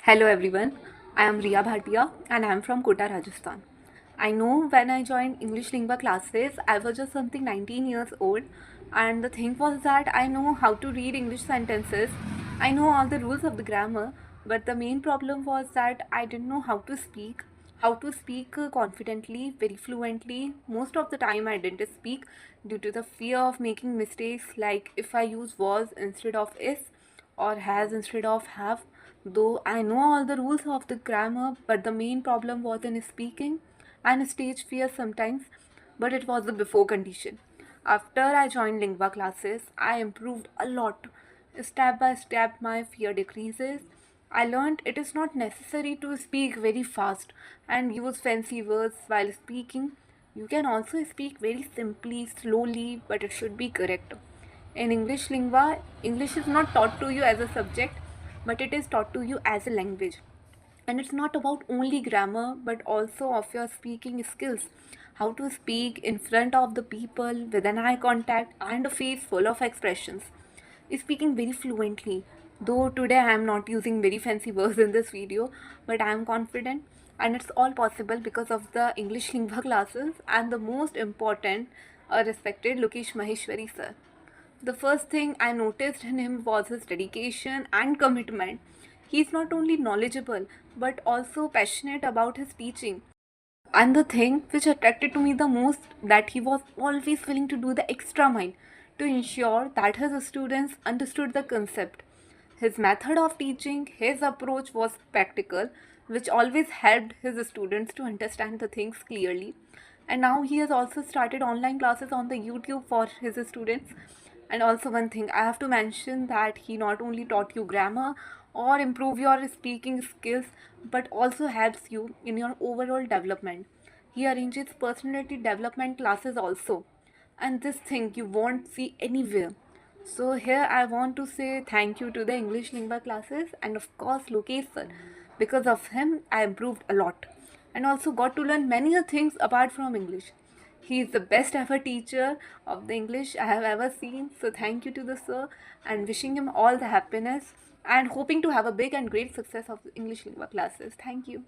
Hello everyone, I am Riya Bhatia and I am from Kota, Rajasthan. I know when I joined English Lingua classes, I was just something 19 years old, and the thing was that I know how to read English sentences, I know all the rules of the grammar, but the main problem was that I didn't know how to speak confidently, very fluently. Most of the time I didn't speak due to the fear of making mistakes, like if I use was instead of is or has instead of have. Though I know all the rules of the grammar, but the main problem was in speaking and stage fear sometimes, but it was the before condition. After I joined Lingua classes, I improved a lot. Step by step, my fear decreases. I learned it is not necessary to speak very fast and use fancy words while speaking. You can also speak very simply, slowly, but it should be correct. In English lingua, English is not taught to you as a subject, but it is taught to you as a language. And it's not about only grammar, but also of your speaking skills. How to speak in front of the people with an eye contact and a face full of expressions. Speaking very fluently. Though today I am not using very fancy words in this video, but I am confident, and it's all possible because of the English lingua classes and the most important, respected Lokesh Maheshwari sir. The first thing I noticed in him was his dedication and commitment. He is not only knowledgeable but also passionate about his teaching. And the thing which attracted to me the most, that he was always willing to do the extra mile to ensure that his students understood the concept. His method of teaching, his approach was practical, which always helped his students to understand the things clearly. And now he has also started online classes on the YouTube for his students. And also, one thing I have to mention, that he not only taught you grammar or improve your speaking skills, but also helps you in your overall development. He arranges personality development classes also, and this thing you won't see anywhere. So here I want to say thank you to the English lingua classes and of course Lokesh sir. Because of him I improved a lot and also got to learn many things apart from English. He is the best ever teacher of the English I have ever seen. So thank you to the sir and wishing him all the happiness and hoping to have a big and great success of the English lingua classes. Thank you.